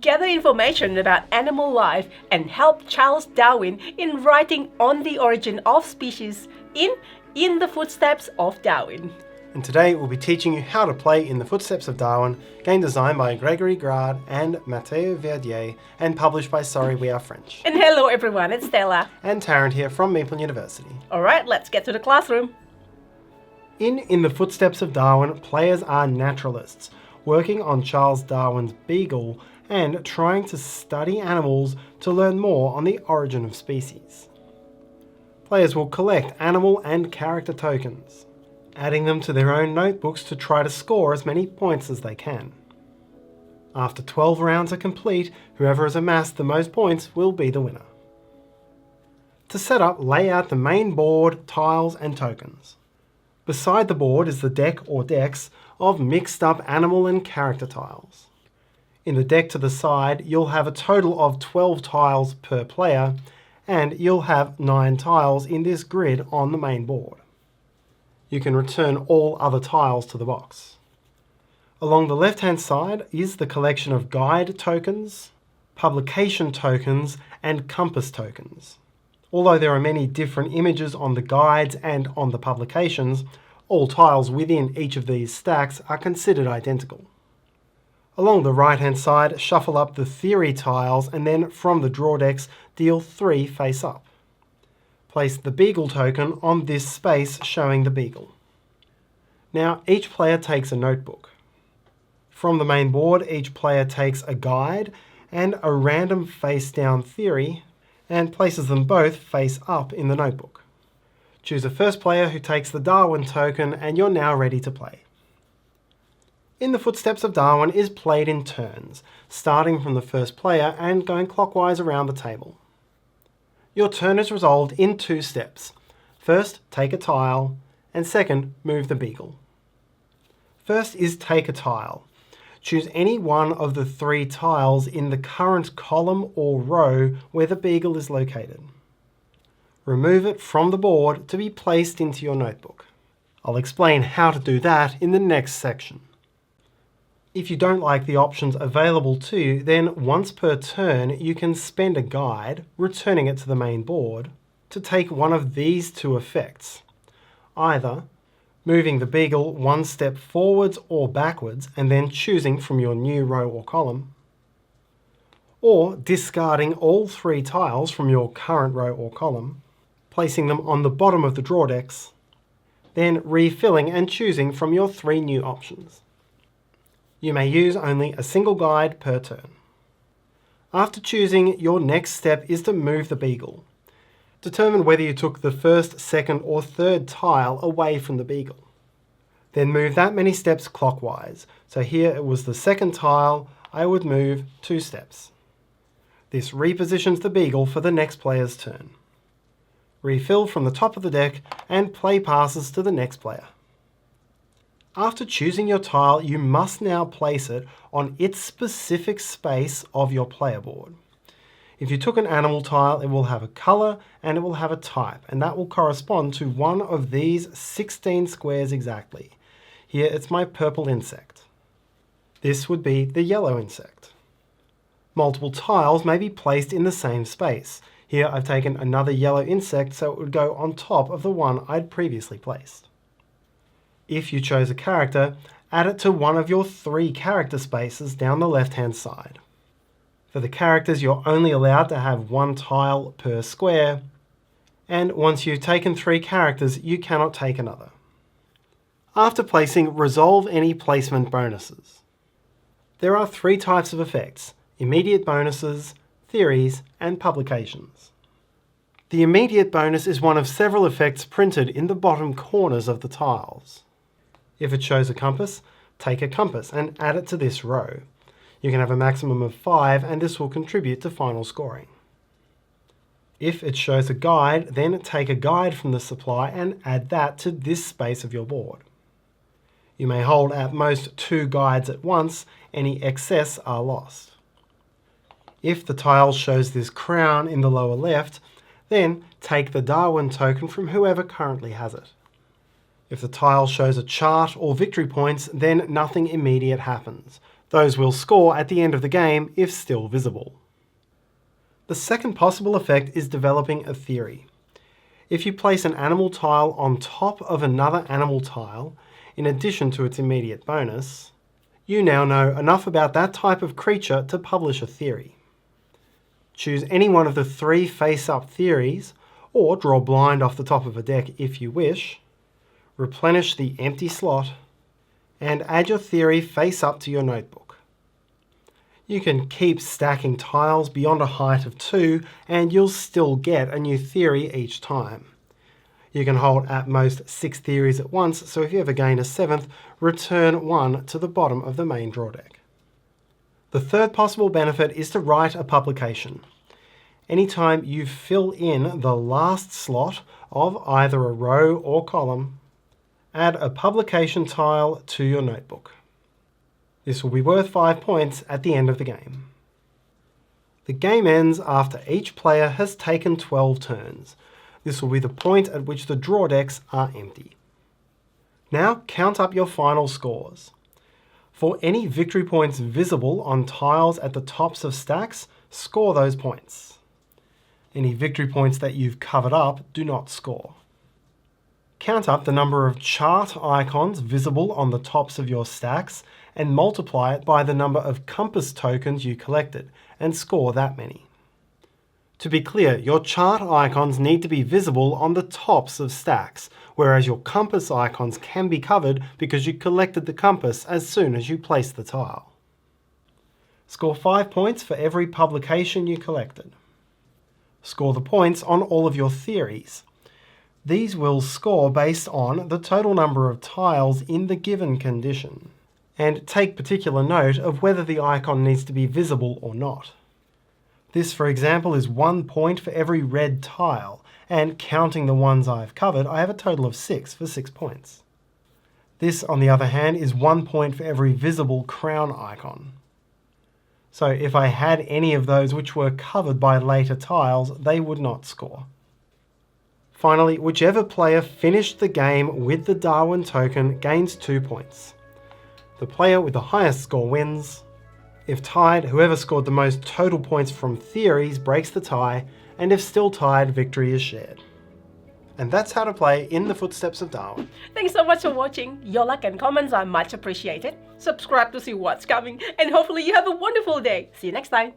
gather information about animal life and help Charles Darwin in writing on the origin of species in the Footsteps of Darwin. And today we'll be teaching you how to play In the Footsteps of Darwin, game designed by Gregory Grard and Matteo Verdier and published by Sorry We Are French. And hello everyone, it's Stella. And Tarrant here from Meeple University. Alright, let's get to the classroom. In the Footsteps of Darwin, players are naturalists, working on Charles Darwin's beagle and trying to study animals to learn more on the origin of species. Players will collect animal and character tokens, adding them to their own notebooks to try to score as many points as they can. After 12 rounds are complete, whoever has amassed the most points will be the winner. To set up, lay out the main board, tiles and tokens. Beside the board is the deck or decks of mixed up animal and character tiles. In the deck to the side, you'll have a total of 12 tiles per player, and you'll have 9 tiles in this grid on the main board. You can return all other tiles to the box. Along the left-hand side is the collection of guide tokens, publication tokens, and compass tokens. Although there are many different images on the guides and on the publications, all tiles within each of these stacks are considered identical. Along the right-hand side, shuffle up the theory tiles and then from the draw decks, deal 3 face up. Place the beagle token on this space showing the beagle. Now each player takes a notebook. From the main board, each player takes a guide and a random face-down theory and places them both face up in the notebook. Choose a first player who takes the Darwin token and you're now ready to play. In the Footsteps of Darwin is played in turns, starting from the first player and going clockwise around the table. Your turn is resolved in 2 steps. First, take a tile, and second, move the beagle. First is take a tile. Choose any one of the 3 tiles in the current column or row where the beagle is located. Remove it from the board to be placed into your notebook. I'll explain how to do that in the next section. If you don't like the options available to you, then once per turn you can spend a guide, returning it to the main board, to take one of these 2 effects. Either moving the beagle 1 step forwards or backwards and then choosing from your new row or column, or discarding all 3 tiles from your current row or column, placing them on the bottom of the draw decks, then refilling and choosing from your 3 new options. You may use only a single guide per turn. After choosing, your next step is to move the beagle. Determine whether you took the first, second or third tile away from the beagle. Then move that many steps clockwise. So here it was the second tile, I would move 2 steps. This repositions the beagle for the next player's turn. Refill from the top of the deck and play passes to the next player. After choosing your tile, you must now place it on its specific space of your player board. If you took an animal tile, it will have a colour and it will have a type, and that will correspond to one of these 16 squares exactly. Here it's my purple insect. This would be the yellow insect. Multiple tiles may be placed in the same space. Here I've taken another yellow insect so it would go on top of the one I'd previously placed. If you chose a character, add it to one of your 3 character spaces down the left-hand side. For the characters, you're only allowed to have 1 tile per square, and once you've taken 3 characters, you cannot take another. After placing, resolve any placement bonuses. There are 3 types of effects: immediate bonuses, theories, and publications. The immediate bonus is one of several effects printed in the bottom corners of the tiles. If it shows a compass, take a compass and add it to this row. You can have a maximum of 5 and this will contribute to final scoring. If it shows a guide, then take a guide from the supply and add that to this space of your board. You may hold at most 2 guides at once, any excess are lost. If the tile shows this crown in the lower left, then take the Darwin token from whoever currently has it. If the tile shows a chart or victory points, then nothing immediate happens. Those will score at the end of the game if still visible. The second possible effect is developing a theory. If you place an animal tile on top of another animal tile, in addition to its immediate bonus, you now know enough about that type of creature to publish a theory. Choose any one of the 3 face-up theories, or draw blind off the top of a deck if you wish, replenish the empty slot, and add your theory face-up to your notebook. You can keep stacking tiles beyond a height of 2 and you'll still get a new theory each time. You can hold at most 6 theories at once, so if you ever gain a 7th, return 1 to the bottom of the main draw deck. The third possible benefit is to write a publication. Anytime you fill in the last slot of either a row or column, add a publication tile to your notebook. This will be worth 5 points at the end of the game. The game ends after each player has taken 12 turns. This will be the point at which the draw decks are empty. Now count up your final scores. For any victory points visible on tiles at the tops of stacks, score those points. Any victory points that you've covered up do not score. Count up the number of chart icons visible on the tops of your stacks and multiply it by the number of compass tokens you collected and score that many. To be clear, your chart icons need to be visible on the tops of stacks, whereas your compass icons can be covered because you collected the compass as soon as you placed the tile. Score 5 points for every publication you collected. Score the points on all of your theories. These will score based on the total number of tiles in the given condition, and take particular note of whether the icon needs to be visible or not. This, for example, is 1 point for every red tile, and counting the ones I've covered, I have a total of 6 for 6 points. This, on the other hand, is 1 point for every visible crown icon. So if I had any of those which were covered by later tiles, they would not score. Finally, whichever player finished the game with the Darwin token gains 2 points. The player with the highest score wins. If tied, whoever scored the most total points from theories breaks the tie, and if still tied, victory is shared. And that's how to play In the Footsteps of Darwin. Thanks so much for watching. Your like and comments are much appreciated. Subscribe to see what's coming, and hopefully you have a wonderful day. See you next time.